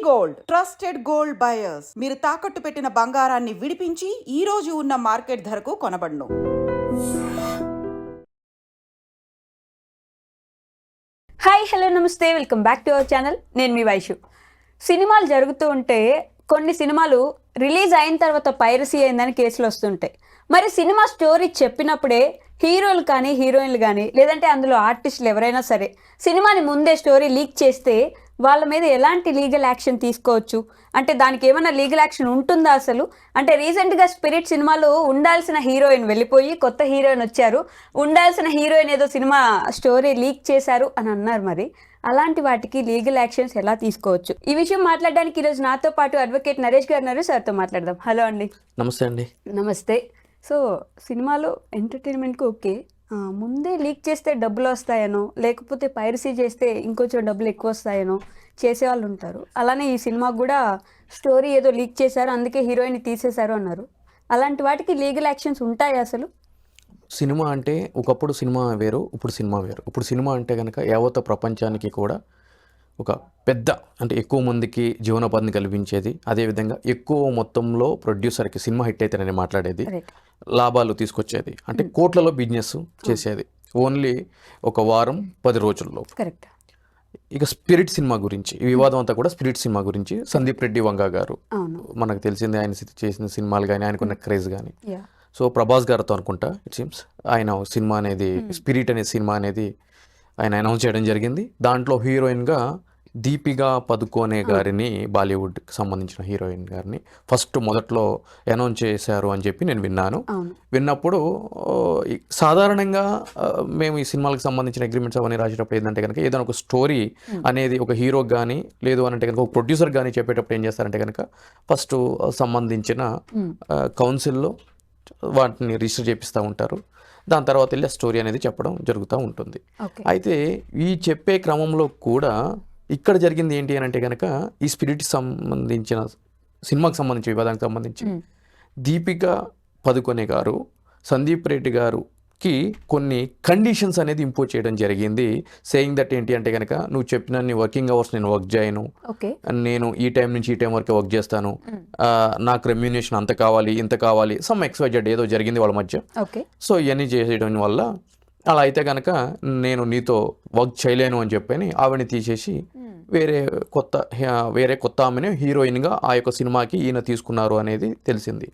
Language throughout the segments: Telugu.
గోల్డ్ ట్రస్టెడ్ గోల్డ్ బయర్స్ మీరు తాకట్టు పెట్టిన బంగారాన్ని విడిపించి ఈ రోజు ఉన్న మార్కెట్ ధరకు కొనబడును. హాయ్ హలో నమస్తే, welcome back to our channel. నేను మీ వైషు. సినిమాలు జరుగుతూ ఉంటే కొన్ని సినిమాలు రిలీజ్ అయిన తర్వాత పైరసీ అయిందని కేసులు వస్తుంటాయి. మరి సినిమా స్టోరీ చెప్పినప్పుడే హీరోలు కానీ హీరోయిన్లు కానీ లేదంటే అందులో ఆర్టిస్టులు ఎవరైనా సరే సినిమాని ముందే స్టోరీ లీక్ చేస్తే వాళ్ళ మీద ఎలాంటి లీగల్ యాక్షన్ తీసుకోవచ్చు? అంటే దానికి ఏమైనా లీగల్ యాక్షన్ ఉంటుందా అసలు? అంటే రీసెంట్గా స్పిరిట్ సినిమాలో ఉండాల్సిన హీరోయిన్ వెళ్ళిపోయి కొత్త హీరోయిన్ వచ్చారు, ఉండాల్సిన హీరోయిన్ ఏదో సినిమా స్టోరీ లీక్ చేశారు అని అన్నారు. మరి అలాంటి వాటికి లీగల్ యాక్షన్స్ ఎలా తీసుకోవచ్చు? ఈ విషయం మాట్లాడడానికి ఈరోజు నాతో పాటు అడ్వకేట్ నరేష్ గారు ఉన్నారు. సార్తో మాట్లాడదాం. హలో అండి. నమస్తే అండి. నమస్తే. సో సినిమాలో ఎంటర్టైన్మెంట్కి ఓకే, ముందే లీక్ చేస్తే డబ్బులు వస్తాయనో లేకపోతే పైరసీ చేస్తే ఇంకొంచెం డబ్బులు ఎక్కువ వస్తాయనో చేసేవాళ్ళు ఉంటారు. అలానే ఈ సినిమాకు కూడా స్టోరీ ఏదో లీక్ చేశారు, అందుకే హీరోయిన్ తీసేశారు అన్నారు. అలాంటి వాటికి లీగల్ యాక్షన్స్ ఉంటాయి అసలు? సినిమా అంటే ఒకప్పుడు సినిమా వేరు, ఇప్పుడు సినిమా వేరు. ఇప్పుడు సినిమా అంటే కనుక యావత్ ప్రపంచానికి కూడా ఒక పెద్ద అంటే ఎక్కువ మందికి జీవనోపాధిని కల్పించేది, అదేవిధంగా ఎక్కువ మొత్తంలో ప్రొడ్యూసర్కి సినిమా హిట్ అయితేనని మాట్లాడేది, లాభాలు తీసుకొచ్చేది, అంటే కోట్లలో బిజినెస్ చేసేది ఓన్లీ ఒక వారం 10 రోజుల్లో. కరెక్ట్. ఇక స్పిరిట్ సినిమా గురించి ఈ వివాదం అంతా కూడా స్పిరిట్ సినిమా గురించి. సందీప్ రెడ్డి వంగ గారు మనకు తెలిసింది, ఆయన చేసిన సినిమాలు కానీ ఆయనకున్న క్రేజ్ కానీ. సో ప్రభాస్ గారితో అనుకుంటా ఇట్ సీమ్స్ ఆయన సినిమా అనేది స్పిరిట్ అనే సినిమా అనేది ఆయన అనౌన్స్ చేయడం జరిగింది. దాంట్లో హీరోయిన్గా దీపికా పదుకోనే గారిని, బాలీవుడ్కి సంబంధించిన హీరోయిన్ గారిని మొదట్లో అనౌన్స్ చేశారు అని చెప్పి నేను విన్నాను. విన్నప్పుడు సాధారణంగా మేము ఈ సినిమాలకు సంబంధించిన అగ్రిమెంట్స్ అవన్నీ రాసేటప్పుడు ఏంటంటే కనుక ఏదైనా ఒక స్టోరీ అనేది ఒక హీరోకి కానీ లేదు అని అంటే కనుక ఒక ప్రొడ్యూసర్ కానీ చెప్పేటప్పుడు ఏం చేస్తారంటే కనుక ఫస్ట్ సంబంధించిన కౌన్సిల్లో వాటిని రిజిస్టర్ చేపిస్తూ ఉంటారు. దాని తర్వాత వెళ్ళి ఆ స్టోరీ అనేది చెప్పడం జరుగుతూ ఉంటుంది. అయితే ఈ చెప్పే క్రమంలో కూడా ఇక్కడ జరిగింది ఏంటి అని అంటే కనుక ఈ స్పిరిట్ సంబంధించిన సినిమాకి సంబంధించి వివాదానికి సంబంధించి దీపికా పదుకొనే గారు సందీప్ రెడ్డి గారుకి కొన్ని కండిషన్స్ అనేది ఇంపోజ్ చేయడం జరిగింది. సేయింగ్ దట్ ఏంటి అంటే కనుక నువ్వు చెప్పిన వర్కింగ్ అవర్స్ నేను వర్క్ చేయను, నేను ఈ టైం నుంచి ఈ టైం వరకు వర్క్ చేస్తాను, నాకు రెమ్యూనేషన్ అంత కావాలి ఇంత కావాలి, సమ్ XYZ ఏదో జరిగింది వాళ్ళ మధ్య. సో ఇవన్నీ చేసేయడం వల్ల అలా అయితే కనుక నేను నీతో వర్క్ చేయలేను అని చెప్పని ఆవిడని తీసేసి వేరే కొత్త ఆమెను హీరోయిన్గా ఆ యొక్క సినిమాకి ఈయన తీసుకున్నారు అనేది తెలిసింది.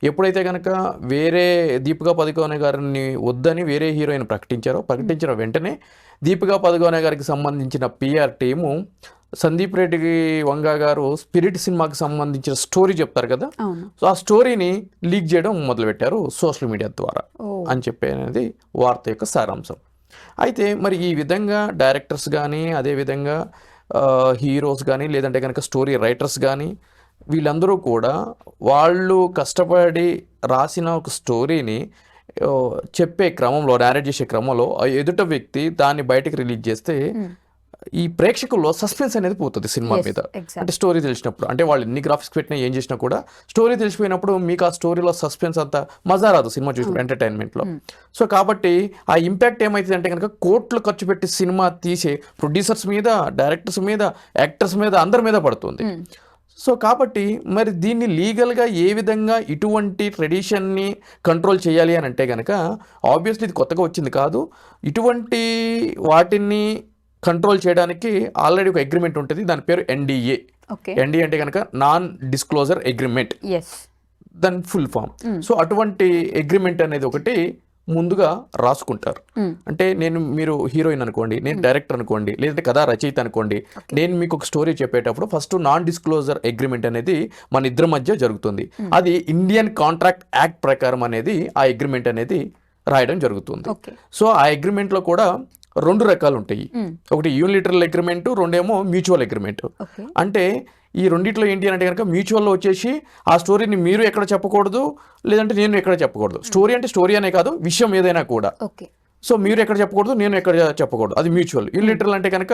ఎప్పుడైతే కనుక వేరే దీపికా పదుకోనే గారిని వద్దని వేరే హీరోయిన్ ప్రకటించిన వెంటనే దీపికా పదుకోనే గారికి సంబంధించిన PR టీము సందీప్ రెడ్డి వంగ గారు స్పిరిట్ సినిమాకి సంబంధించిన స్టోరీ చెప్తారు కదా, సో ఆ స్టోరీని లీక్ చేయడం మొదలుపెట్టారు సోషల్ మీడియా ద్వారా అని చెప్పి అనేది వార్త యొక్క సారాంశం. అయితే మరి ఈ విధంగా డైరెక్టర్స్ కానీ అదేవిధంగా హీరోస్ కానీ లేదంటే కనుక స్టోరీ రైటర్స్ కానీ వీళ్ళందరూ కూడా వాళ్ళు కష్టపడి రాసిన ఒక స్టోరీని చెప్పే క్రమంలో, నేరేట్ చేసే క్రమంలో ఎదుట వ్యక్తి దాన్ని బయటకు రిలీజ్ చేస్తే ఈ ప్రేక్షకుల్లో సస్పెన్స్ అనేది పోతుంది సినిమా మీద. అంటే స్టోరీ తెలిసినప్పుడు, అంటే వాళ్ళు ఎన్ని గ్రాఫిక్స్ పెట్టినా ఏం చేసినా కూడా స్టోరీ తెలిసిపోయినప్పుడు మీకు ఆ స్టోరీలో సస్పెన్స్ అంతా మజా రాదు సినిమా చూసినప్పుడు ఎంటర్టైన్మెంట్లో. సో కాబట్టి ఆ ఇంపాక్ట్ ఏమవుతుంది అంటే కనుక కోట్లు ఖర్చు పెట్టి సినిమా తీసే ప్రొడ్యూసర్స్ మీద, డైరెక్టర్స్ మీద, యాక్టర్స్ మీద, అందరి మీద పడుతుంది. సో కాబట్టి మరి దీన్ని లీగల్గా ఏ విధంగా ఇటువంటి ట్రెడిషన్ని కంట్రోల్ చేయాలి అని అంటే కనుక ఆబ్వియస్లీ ఇది కొత్తగా వచ్చింది కాదు. ఇటువంటి వాటిని కంట్రోల్ చేయడానికి ఆల్రెడీ ఒక అగ్రిమెంట్ ఉంటుంది, దాని పేరు NDA. NDA అంటే కనుక నాన్ డిస్క్లోజర్ అగ్రిమెంట్, దాని ఫుల్ ఫామ్. సో అటువంటి అగ్రిమెంట్ అనేది ఒకటి ముందుగా రాసుకుంటారు. అంటే మీరు హీరోయిన్ అనుకోండి, నేను డైరెక్టర్ అనుకోండి, లేదంటే కథా రచయిత అనుకోండి, నేను మీకు ఒక స్టోరీ చెప్పేటప్పుడు ఫస్ట్ నాన్ డిస్క్లోజర్ అగ్రిమెంట్ అనేది మన ఇద్దరి మధ్య జరుగుతుంది. అది ఇండియన్ కాంట్రాక్ట్ యాక్ట్ ప్రకారం అనేది ఆ అగ్రిమెంట్ అనేది రాయడం జరుగుతుంది. సో ఆ అగ్రిమెంట్లో కూడా 2 రకాలు ఉంటాయి. ఒకటి యూనిలిటరల్ అగ్రిమెంట్, రెండేమో మ్యూచువల్ అగ్రిమెంట్. అంటే ఈ రెండిట్లో ఏంటి అంటే కనుక మ్యూచువల్లో వచ్చేసి ఆ స్టోరీని మీరు ఎక్కడ చెప్పకూడదు, లేదంటే నేను ఎక్కడ చెప్పకూడదు. స్టోరీ అంటే స్టోరీ అనే కాదు, విషయం ఏదైనా కూడా. సో మీరు ఎక్కడ చెప్పకూడదు, నేను ఎక్కడ చెప్పకూడదు, అది మ్యూచువల్. యూనిలిటరల్ అంటే కనుక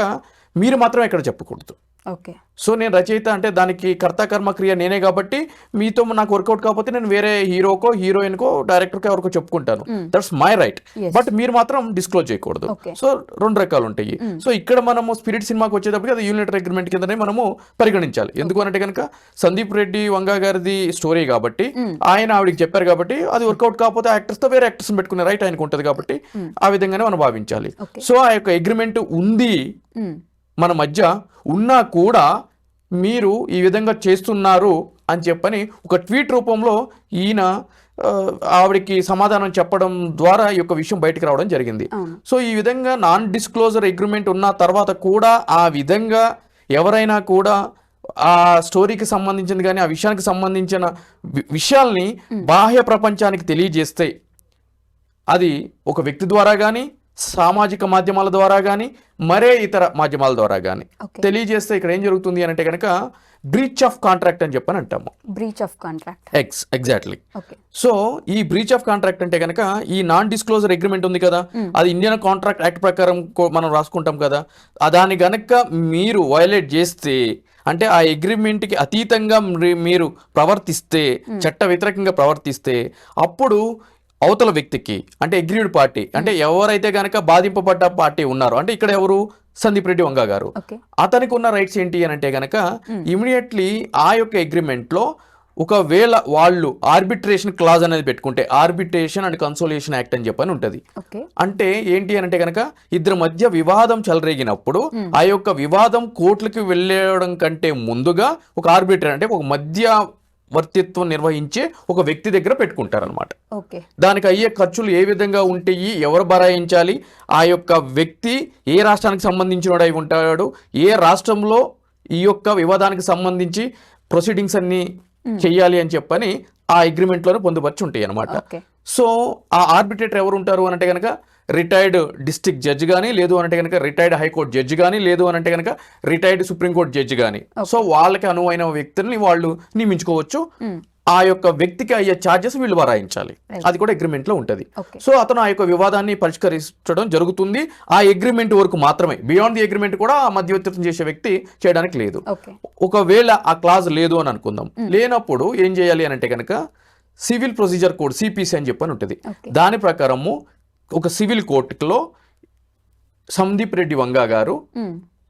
మీరు మాత్రం ఎక్కడ చెప్పకూడదు. ఓకే. సో నేను రచయిత అంటే దానికి కర్త క్రియ నేనే కాబట్టి మీతో నాకు వర్కౌట్ కాకపోతే నేను వేరే హీరోకో హీరోయిన్కో డైరెక్టర్కో ఎవరికో చెప్పుకుంటాను, దట్స్ మై రైట్. బట్ మీరు మాత్రం డిస్క్లోజ్ చేయకూడదు. సో 2 రకాలు ఉంటాయి. సో ఇక్కడ మనము స్పిరిట్ సినిమాకి వచ్చేటప్పటికి అది యూనిటరీ అగ్రిమెంట్ కిందనే మనము పరిగణించాలి. ఎందుకు అంటే కనుక సందీప్ రెడ్డి వంగా గారిది స్టోరీ కాబట్టి ఆయన ఆవిడకి చెప్పారు కాబట్టి అది వర్కౌట్ కాకపోతే యాక్టర్స్ తో వేరే యాక్టర్స్ పెట్టుకునే రైట్ ఆయనకు ఉంటుంది కాబట్టి ఆ విధంగానే మనం భావించాలి. సో ఆ యొక్క అగ్రిమెంట్ ఉంది మన మధ్య ఉన్నా కూడా మీరు ఈ విధంగా చేస్తున్నారు అని చెప్పని ఒక ట్వీట్ రూపంలో ఈయన ఆవిడకి సమాధానం చెప్పడం ద్వారా ఈ యొక్క విషయం బయటకు రావడం జరిగింది. సో ఈ విధంగా నాన్ డిస్క్లోజర్ అగ్రిమెంట్ ఉన్న తర్వాత కూడా ఆ విధంగా ఎవరైనా కూడా ఆ స్టోరీకి సంబంధించింది కానీ ఆ విషయానికి సంబంధించిన విషయాల్ని బాహ్య ప్రపంచానికి తెలియజేస్తే అది ఒక వ్యక్తి ద్వారా కానీ సామాజిక మాధ్యమాల ద్వారా కానీ మరే ఇతర మాధ్యమాల ద్వారా కానీ తెలియజేస్తే ఇక్కడ ఏం జరుగుతుంది అని అంటే కనుక బ్రీచ్ ఆఫ్ కాంట్రాక్ట్ అని చెప్పని అంటాము. Breach of contract exactly. So ఈ బ్రీచ్ ఆఫ్ కాంట్రాక్ట్ అంటే కనుక ఈ నాన్ డిస్క్లోజర్ అగ్రిమెంట్ ఉంది కదా, అది ఇండియన్ కాంట్రాక్ట్ యాక్ట్ ప్రకారం మనం రాసుకుంటాం కదా, దాన్ని గనక మీరు వయలేట్ చేస్తే అంటే ఆ అగ్రిమెంట్కి అతీతంగా మీరు ప్రవర్తిస్తే, చట్ట వ్యతిరేకంగా ప్రవర్తిస్తే అప్పుడు అవతల వ్యక్తికి అంటే అగ్రీడ్ పార్టీ అంటే ఎవరైతే కనుక బాధింపబడ్డ పార్టీ ఉన్నారో అంటే ఇక్కడ ఎవరు సందీప్ రెడ్డి వంగా గారు, అతనికి ఉన్న రైట్స్ ఏంటి అని అంటే కనుక ఇమీడియట్లీ ఆ యొక్క అగ్రిమెంట్ లో ఒకవేళ వాళ్ళు ఆర్బిట్రేషన్ క్లాజ్ అనేది పెట్టుకుంటే ఆర్బిట్రేషన్ అండ్ కన్సోలియేషన్ యాక్ట్ అని చెప్పని ఉంటుంది. అంటే ఏంటి అని అంటే కనుక ఇద్దరి మధ్య వివాదం చెలరేగినప్పుడు ఆ యొక్క వివాదం కోర్టులకు వెళ్ళడం కంటే ముందుగా ఒక ఆర్బిట్రేటర్ అంటే ఒక మధ్యవర్తిత్వం నిర్వహించే ఒక వ్యక్తి దగ్గర పెట్టుకుంటారనమాట. దానికి అయ్యే ఖర్చులు ఏ విధంగా ఉంటాయి, ఎవరు భరాయించాలి, ఆ యొక్క వ్యక్తి ఏ రాష్ట్రానికి సంబంధించినోడై ఉంటాడు, ఏ రాష్ట్రంలో ఈ యొక్క వివాదానికి సంబంధించి ప్రొసీడింగ్స్ అన్ని చెయ్యాలి అని చెప్పని ఆ అగ్రిమెంట్ లోనే పొందుపరిచి ఉంటాయి అనమాట. సో ఆ ఆర్బిట్రేటర్ ఎవరు ఉంటారు అని అంటే కనుక రిటైర్డ్ డిస్ట్రిక్ట్ జడ్జి కానీ, లేదు అంటే కనుక రిటైర్డ్ హైకోర్టు జడ్జి కానీ, లేదు అని అంటే కనుక రిటైర్డ్ సుప్రీంకోర్టు జడ్జి కానీ. సో వాళ్ళకి అనువైన వ్యక్తుల్ని వాళ్ళు నియమించుకోవచ్చు. ఆ యొక్క వ్యక్తికి అయ్యే ఛార్జెస్ వీళ్ళు భరాయించాలి, అది కూడా అగ్రిమెంట్ లో ఉంటుంది. సో అతను ఆ యొక్క వివాదాన్ని పరిష్కరించడం జరుగుతుంది ఆ అగ్రిమెంట్ వరకు మాత్రమే. బియాండ్ ది అగ్రిమెంట్ కూడా ఆ మధ్యవర్తిత్వం చేసే వ్యక్తి చేయడానికి లేదు. ఒకవేళ ఆ క్లాజ్ లేదు అని అనుకుందాం, లేనప్పుడు ఏం చేయాలి అని అంటే కనుక సివిల్ ప్రొసీజర్ కోడ్ సిపిసి అని చెప్పని ఉంటుంది. దాని ప్రకారము ఒక సివిల్ కోర్టులో సందీప్ రెడ్డి వంగా గారు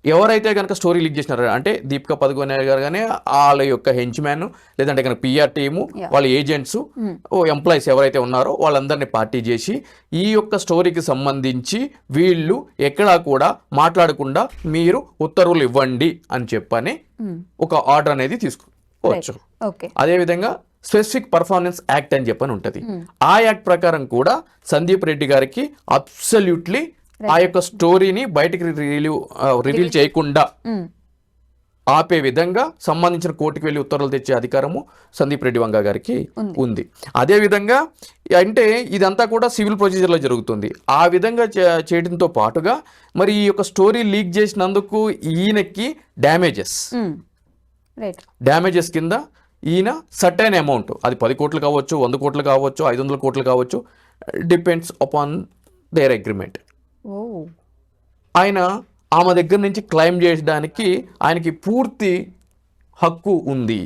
ఎవరైతే కనుక స్టోరీ లీక్ చేసినారో అంటే దీపికా పదుకొనే గారు కానీ వాళ్ళ యొక్క హెంచ్మ్యాన్ లేదంటే కనుక పిఆర్ టీము వాళ్ళ ఏజెంట్స్ ఎంప్లాయీస్ ఎవరైతే ఉన్నారో వాళ్ళందరినీ పార్టీ చేసి ఈ యొక్క స్టోరీకి సంబంధించి వీళ్ళు ఎక్కడా కూడా మాట్లాడకుండా మీరు ఉత్తర్వులు ఇవ్వండి అని చెప్పని ఒక ఆర్డర్ అనేది తీసుకోవచ్చు. అదేవిధంగా స్పెసిఫిక్ పర్ఫార్మెన్స్ యాక్ట్ అని చెప్పని ఉంటుంది. ఆ యాక్ట్ ప్రకారం కూడా సందీప్ రెడ్డి గారికి అబ్సల్యూట్లీ ఆ యొక్క స్టోరీని బయటికి రివీల్ చేయకుండా ఆపే విధంగా సంబంధించిన కోర్టుకి వెళ్ళి ఉత్తర్వులు తెచ్చే అధికారము సందీప్ రెడ్డి వంగా గారికి ఉంది. అదే విధంగా అంటే ఇదంతా కూడా సివిల్ ప్రొసీజర్లో జరుగుతుంది. ఆ విధంగా చేయడంతో పాటుగా మరి ఈ యొక్క స్టోరీ లీక్ చేసినందుకు ఈయనకి డ్యామేజెస్ కింద ఈయన సర్టైన్ అమౌంట్, అది 10 కోట్లు కావచ్చు, 100 కోట్లు కావచ్చు, 500 కోట్లు కావచ్చు, డిపెండ్స్ అపాన్ దేర్ అగ్రిమెంట్. ఆయన ఆమె దగ్గర నుంచి క్లెయిమ్ చేయడానికి ఆయనకి పూర్తి హక్కు ఉంది,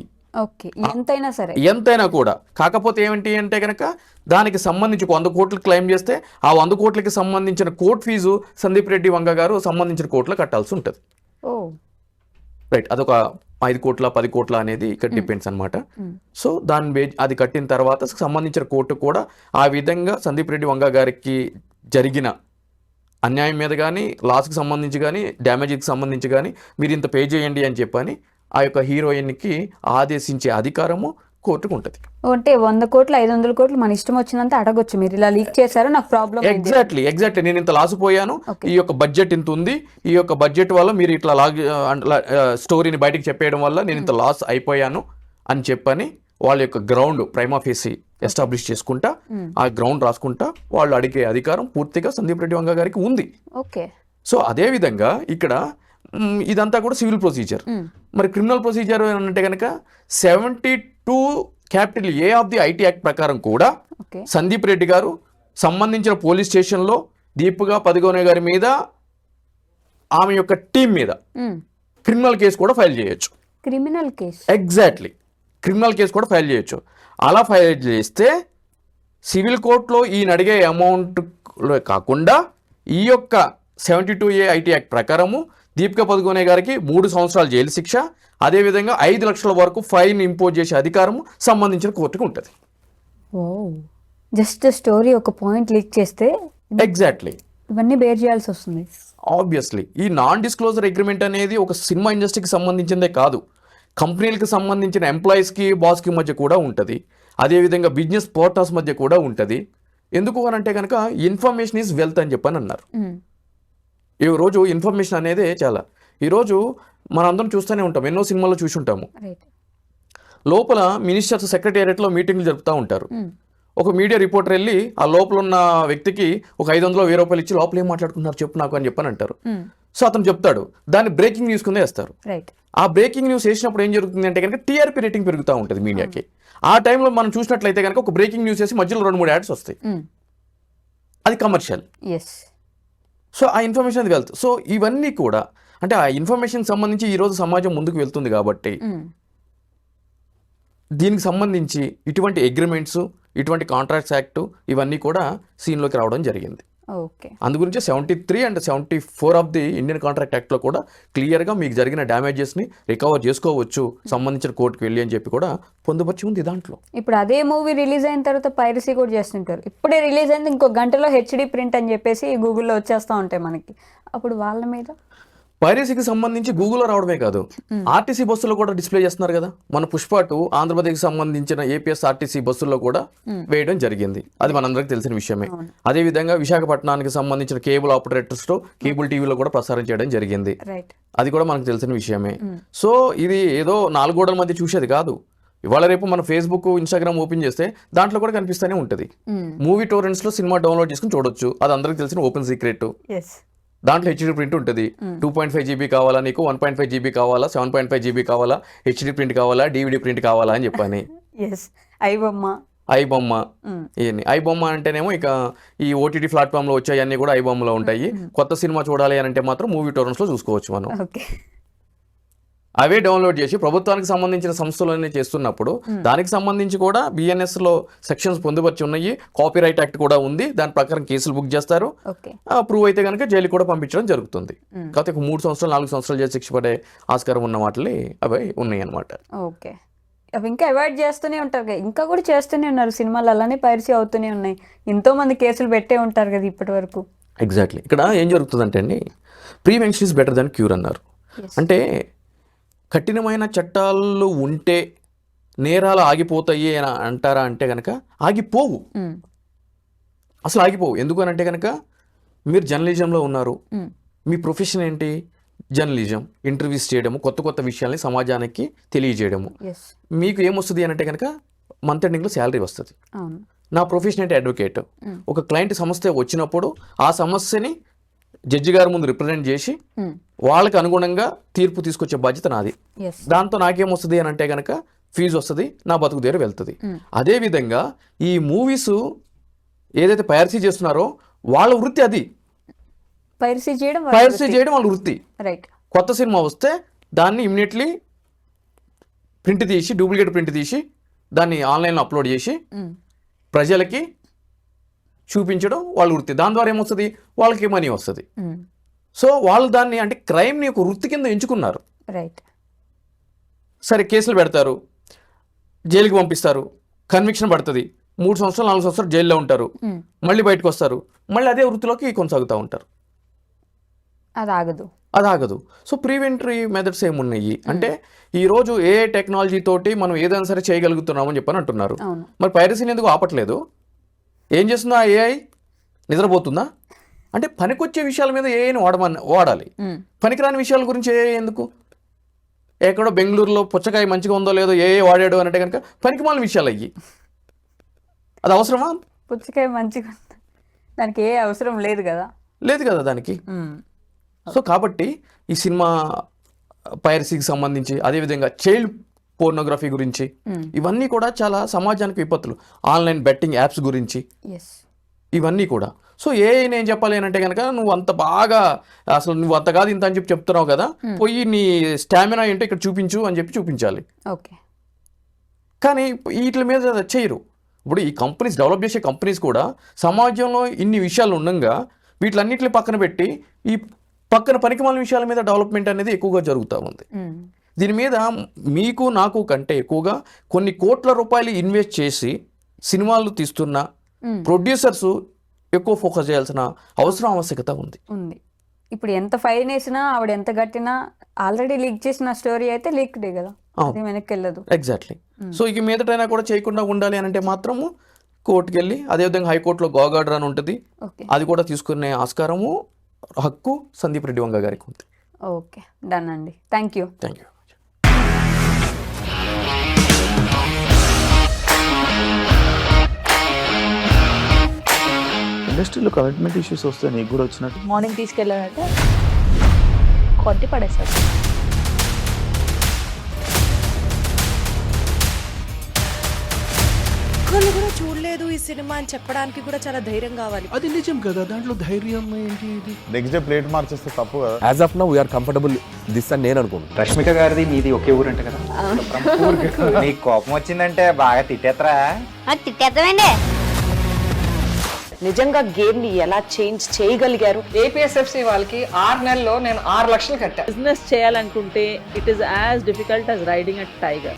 ఎంతైనా కూడా. కాకపోతే ఏమిటి అంటే కనుక దానికి సంబంధించి 100 కోట్లు క్లెయిమ్ చేస్తే ఆ 100 కోట్లకి సంబంధించిన కోర్టు ఫీజు సందీప్ రెడ్డి వంగా గారు సంబంధించిన కోర్టులో కట్టాల్సి ఉంటుంది. రైట్, అదొక 5 కోట్ల 10 కోట్ల అనేది ఇక్కడ డిపెండ్స్ అనమాట. సో అది కట్టిన తర్వాత సంబంధించిన కోర్టు కూడా ఆ విధంగా సందీప్ రెడ్డి వంగా గారికి జరిగిన అన్యాయం మీద కానీ, లాస్కి సంబంధించి కానీ, డ్యామేజ్కి సంబంధించి కానీ మీరు ఇంత పే చేయండి అని చెప్పని ఆ యొక్క హీరోయిన్కి ఆదేశించే అధికారము కోర్టుకు ఉంటుంది. అంటే 100 కోట్లు 500 కోట్లు మన ఇష్టం వచ్చినంత అడగొచ్చు, మీరు ఇలా లీక్ చేశారు నాకు ప్రాబ్లం. ఎగ్జాక్ట్లీ నేను ఇంత లాస్ పోయాను, ఈ యొక్క బడ్జెట్ ఇంత ఉంది, ఈ యొక్క బడ్జెట్ వల్ల మీరు ఇట్లా స్టోరీని బయటకు చెప్పేయడం వల్ల నేను ఇంత లాస్ అయిపోయాను అని చెప్పని వాళ్ళ యొక్క గ్రౌండ్ ప్రైమా ఫేసి ఎస్టాబ్లిష్ చేసుకుంటా ఆ గ్రౌండ్ రాసుకుంటా వాళ్ళు అడిగే అధికారం పూర్తిగా సందీప్ రెడ్డి వంగా గారికి ఉంది. సో అదే విధంగా ఇక్కడ ఇదంతా కూడా సివిల్ ప్రొసీజర్. మరి క్రిమినల్ ప్రొసీజర్ అంటే కనుక 72(a) of the IT act ప్రకారం కూడా సందీప్ రెడ్డి గారు సంబంధించిన పోలీస్ స్టేషన్లో దీపికా పదుకొనే గారి మీద, ఆమె యొక్క టీం మీద క్రిమినల్ కేసు కూడా ఫైల్ చేయొచ్చు. Criminal case. Exactly, criminal case కూడా ఫైల్ చేయొచ్చు. అలా ఫైల్ చేస్తే సివిల్ కోర్టులో ఈయన అడిగే అమౌంట్లో కాకుండా ఈ యొక్క 72A ఐటీ యాక్ట్ ప్రకారము దీపికా పదుకొనే గారికి 3 సంవత్సరాల జైలు శిక్ష, అదేవిధంగా 5 లక్షల వరకు ఫైన్ ఇంపోజ్ చేసే అధికారము సంబంధించిన కోర్టుకు ఉంటుంది. ఓ, జస్ట్ స్టోరీ ఒక పాయింట్ లీక్ చేస్తే ఎగ్జాక్ట్లీ ఇవన్నీ బేర్ చేయాల్సి వస్తుంది. ఆబ్వియస్లీ ఈ నాన్ డిస్క్లోజర్ అగ్రిమెంట్ అనేది ఒక సినిమా ఇండస్ట్రీకి సంబంధించిందే కాదు, కంపెనీలకు సంబంధించిన ఎంప్లాయీస్కి బాస్కి మధ్య కూడా ఉంటుంది, అదేవిధంగా బిజినెస్ పార్ట్నర్స్ మధ్య కూడా ఉంటుంది. ఎందుకు అని అంటే కనుక ఇన్ఫర్మేషన్ ఈజ్ వెల్త్ అని చెప్పని అన్నారు. ఈరోజు ఇన్ఫర్మేషన్ అనేది చాలా, ఈరోజు మనందరం చూస్తూనే ఉంటాం, ఎన్నో సినిమాల్లో చూసి ఉంటాము. లోపల మినిస్టర్స్ సెక్రటేరియట్లో మీటింగ్లు జరుపుతూ ఉంటారు. ఒక మీడియా రిపోర్టర్ వెళ్ళి ఆ లోపల ఉన్న వ్యక్తికి ఒక 500-1000 రూపాయలు ఇచ్చి లోపల ఏం మాట్లాడుకున్నారు చెప్పు నాకు అని చెప్పని అంటారు. సో అతను చెప్తాడు, దాన్ని బ్రేకింగ్ న్యూస్ కింద వేస్తారు. ఆ బ్రేకింగ్ న్యూస్ వేసినప్పుడు ఏం జరుగుతుంది అంటే కనుక టీఆర్పీ రేటింగ్ పెరుగుతూ ఉంటుంది మీడియాకి. ఆ టైంలో మనం చూసినట్లయితే కనుక ఒక బ్రేకింగ్ న్యూస్ వేసి మధ్యలో 2-3 యాడ్స్ వస్తాయి, అది కమర్షియల్. సో ఆ ఇన్ఫర్మేషన్ అది వెళ్తుంది. సో ఇవన్నీ కూడా అంటే ఆ ఇన్ఫర్మేషన్ సంబంధించి ఈరోజు సమాజం ముందుకు వెళ్తుంది కాబట్టి దీనికి సంబంధించి ఇటువంటి అగ్రిమెంట్స్, ఇటువంటి కాంట్రాక్ట్స్ యాక్ట్ ఇవన్నీ కూడా సీన్లోకి రావడం జరిగింది. అందుగురించి 73 and 74 of the Indian contract యాక్ట్లో కూడా క్లియర్గా మీకు జరిగిన డ్యామేజెస్ని రికవర్ చేసుకోవచ్చు సంబంధించిన కోర్టుకు వెళ్ళి అని చెప్పి కూడా పొందుపరిచి ఉంది దాంట్లో. ఇప్పుడు అదే మూవీ రిలీజ్ అయిన తర్వాత పైరసీ కూడా చేస్తుంటారు. ఇప్పుడే రిలీజ్ అయింది, ఇంకో గంటలో హెచ్డి ప్రింట్ అని చెప్పేసి గూగుల్లో వచ్చేస్తూ ఉంటాయి మనకి. అప్పుడు వాళ్ళ మీద పైరసీకి సంబంధించి గూగుల్లో రావడమే కాదు, ఆర్టీసీ బస్సులో కూడా డిస్ప్లే చేస్తున్నారు కదా. మన పుష్ప 2 ఆంధ్రప్రదేశ్కి సంబంధించిన ఏపీఎస్ ఆర్టీసీ బస్సుల్లో కూడా వేయడం జరిగింది, అది మనందరికీ తెలిసిన విషయమే. అదేవిధంగా విశాఖపట్నానికి సంబంధించిన కేబుల్ ఆపరేటర్స్తో కేబుల్ టీవీలో కూడా ప్రసారం చేయడం జరిగింది, అది కూడా మనకు తెలిసిన విషయమే. సో ఇది ఏదో 4 గోడల మధ్య చూసేది కాదు. ఇవాళ రేపు మన ఫేస్బుక్, ఇన్స్టాగ్రామ్ ఓపెన్ చేస్తే దాంట్లో కూడా కనిపిస్తూనే ఉంటుంది. మూవీ టోరెంట్స్లో సినిమా డౌన్లోడ్ చేసుకుని చూడొచ్చు, అది అందరికీ తెలిసిన ఓపెన్ సీక్రెట్. దాంట్లో హెచ్డి ప్రింట్ ఉంటుంది. 2.5 GB కావాలా నీకు, 1.5 GB కావాలా, 7.5 GB కావాలా, హెచ్డి ప్రింట్ కావాలా, DVD ప్రింట్ కావాలా అని చెప్పని. ఐబొమ్మ ఇవన్నీ ఐబొమ్మ అంటేనేమో ఇక ఈ ఓటీటీ ప్లాట్ఫామ్లో వచ్చాయి అన్నీ కూడా ఐబొమ్మలో ఉంటాయి. కొత్త సినిమా చూడాలి అని అంటే మాత్రం మూవీ టోరెంట్స్లో చూసుకోవచ్చు మనం. అవే డౌన్లోడ్ చేసి ప్రభుత్వానికి సంబంధించిన సంస్థలన్నీ చేస్తున్నప్పుడు దానికి సంబంధించి కూడా బిఎన్ఎస్లో సెక్షన్స్ పొందుపరిచి ఉన్నాయి, కాపీరైట్ యాక్ట్ కూడా ఉంది, దాని ప్రకారం కేసులు బుక్ చేస్తారు. ప్రూవ్ అయితే కనుక జైలు కూడా పంపించడం జరుగుతుంది. కాకపోతే 3 సంవత్సరాలు 4 సంవత్సరాలు జైలు శిక్ష పడే ఆస్కారం ఉన్న వాటిని అవి ఉన్నాయి అన్నమాట. ఓకే, అవి ఇంకా అవాయిడ్ చేస్తూనే ఉంటారు కదా, ఇంకా కూడా చేస్తూనే ఉన్నారు సినిమాలు, అలానే పైరసీ అవుతూనే ఉన్నాయి. ఎంతో మంది కేసులు పెట్టే ఉంటారు కదా ఇప్పటి వరకు. ఎగ్జాక్ట్లీ, ఇక్కడ ఏం జరుగుతుందంటే అండి, prevention is better than cure అన్నారు. అంటే కఠినమైన చట్టాలు ఉంటే నేరాలు ఆగిపోతాయి అని అంటారా అంటే కనుక ఆగిపోవు, అసలు ఆగిపోవు. ఎందుకు అని అంటే కనుక మీరు జర్నలిజంలో ఉన్నారు, మీ ప్రొఫెషన్ ఏంటి జర్నలిజం, ఇంటర్వ్యూస్ చేయడము, కొత్త కొత్త విషయాల్ని సమాజానికి తెలియజేయడము. మీకు ఏమొస్తుంది అని అంటే కనుక మంత్ ఎండింగ్లో శాలరీ వస్తుంది. నా ప్రొఫెషన్ ఏంటి అడ్వకేట్. ఒక క్లయింట్ సమస్య వచ్చినప్పుడు ఆ సమస్యని జడ్జి గారి ముందు రిప్రజెంట్ చేసి వాళ్ళకి అనుగుణంగా తీర్పు తీసుకొచ్చే బాధ్యత నాది. దాంతో నాకేమొస్తుంది అని అంటే కనుక ఫీజు వస్తుంది, నా బతుకు దగ్గర వెళ్తుంది. అదేవిధంగా ఈ మూవీస్ ఏదైతే పైరసీ చేస్తున్నారో వాళ్ళ వృత్తి అది, పైరసీ చేయడం వాళ్ళ వృత్తి. కొత్త సినిమా వస్తే దాన్ని ఇమ్మీడియట్లీ ప్రింట్ తీసి, డూప్లికేట్ ప్రింట్ తీసి దాన్ని ఆన్లైన్లో అప్లోడ్ చేసి ప్రజలకి చూపించడం వాళ్ళ వృత్తి. దాని ద్వారా ఏమొస్తుంది, వాళ్ళకి మనీ వస్తుంది. సో వాళ్ళు దాన్ని అంటే క్రైమ్ని ఒక వృత్తి కింద ఎంచుకున్నారు. సరే కేసులు పెడతారు, జైలుకి పంపిస్తారు, కన్విక్షన్ పడుతుంది, 3 సంవత్సరాలు 4 సంవత్సరాలు జైల్లో ఉంటారు, మళ్ళీ బయటకు వస్తారు, మళ్ళీ అదే వృత్తిలోకి కొనసాగుతూ ఉంటారు. అది ఆగదు. సో ప్రివెంటరీ మెథడ్స్ ఏమున్నాయి అంటే ఈరోజు ఏ టెక్నాలజీ తోటి మనం ఏదైనా సరే చేయగలుగుతున్నామని చెప్పని అంటున్నారు. మరి పైరసీని ఎందుకు ఆపట్లేదు? ఏం చేస్తుందా ఏఐ? నిద్రపోతుందా? అంటే పనికొచ్చే విషయాల మీద ఏఐని వాడాలి, పనికిరాని విషయాల గురించి ఏఐ ఎందుకు? ఎక్కడో బెంగళూరులో పుచ్చకాయ మంచిగా ఉందో లేదో ఏఐ వాడాడు అంటే కనుక పనికిమాలిన విషయాలు అయ్యి, అది అవసరమా? పుచ్చకాయ మంచిగా దానికి ఏ అవసరం లేదు కదా దానికి. సో కాబట్టి ఈ సినిమా పైరసీకి సంబంధించి, అదేవిధంగా చైల్డ్ పోర్నోగ్రఫీ గురించి, ఇవన్నీ కూడా చాలా సమాజానికి విపత్తులు. ఆన్లైన్ బెట్టింగ్ యాప్స్ గురించి ఇవన్నీ కూడా. సో ఏఐ నేను చెప్పాలి అంటే కనుక నువ్వు అంత బాగా అసలు నువ్వు అంత కాదు ఇంత అని చెప్పి చెప్తున్నావు కదా, పోయి నీ స్టామినా ఏంటో ఇక్కడ చూపించు అని చెప్పి చూపించాలి. ఓకే, కానీ వీటి మీద చేయరు. ఇప్పుడు ఈ కంపెనీస్ డెవలప్ చేసే కంపెనీస్ కూడా సమాజంలో ఇన్ని విషయాలు ఉండగా వీటిలన్నింటిని పక్కన పెట్టి ఈ పక్కన పనికిమాలిన విషయాల మీద డెవలప్మెంట్ అనేది ఎక్కువగా జరుగుతూ ఉంది. దీని మీద మీకు నాకు కంటే ఎక్కువగా కొన్ని కోట్ల రూపాయలు ఇన్వెస్ట్ చేసి సినిమాలు తీస్తున్న ప్రొడ్యూసర్స్ ఎక్కువ ఫోకస్ చేయాల్సిన ఆవశ్యకత ఉంది. ఇప్పుడు ఎంత ఫైన్ వేసినా ఆవిడ ఎంత కట్టినా ఆల్రెడీ లీక్ చేసిన స్టోరీ అయితే లీక్డే కదా, అది వెనక్కి వెళ్ళదు. ఎగ్జాక్ట్లీ. సో ఇక మీదటైనా కూడా చేయకుండా ఉండాలి అని అంటే మాత్రము కోర్టుకి వెళ్ళి, అదేవిధంగా హైకోర్టులో గాగ్ ఆర్డర్ అని ఉంటుంది, అది కూడా తీసుకునే ఆస్కారము హక్కు సందీప్ రెడ్డి వంగ గారికి ఉంది. ఓకే, డన్ అండి. Thank you. Thank you. ఇండస్ట్రీలో కమిట్మెంట్ ఇష్యూస్ వస్తే నీకు కూడా వచ్చినట్టు మార్నింగ్ తీసుకెళ్ళాలంటే కొట్టి పడేస్తారు. ఒక్కళ్ళు కూడా చూడలేదు ఈ సినిమా అని చెప్పడానికి కూడా చాలా ధైర్యం కావాలి. అది నిజం కదా, దాంట్లో ధైర్యం ఏంటి? ఇది నెక్స్ట్ డే ప్లేట్ మార్చేస్తే తప్పు కదా. As of now we are comfortable this అని నేను అనుకుంటున్నాను. రష్మిక గారిది మీది ఒకే ఊరంట కదా. నీకు కోపం వచ్చిందంటే బాగా తిట్టేత్తరా? తిట్టేద్దామండి. నిజంగా గేమ్ ని ఎలా చేంజ్ చేయగలిగారు? ఏపీఎస్ఎఫ్సి వాళ్ళకి 6 నెలల్లో నేను 6 లక్షలు కట్టా. బిజినెస్ చేయాలనుకుంటే it is as difficult as riding a tiger.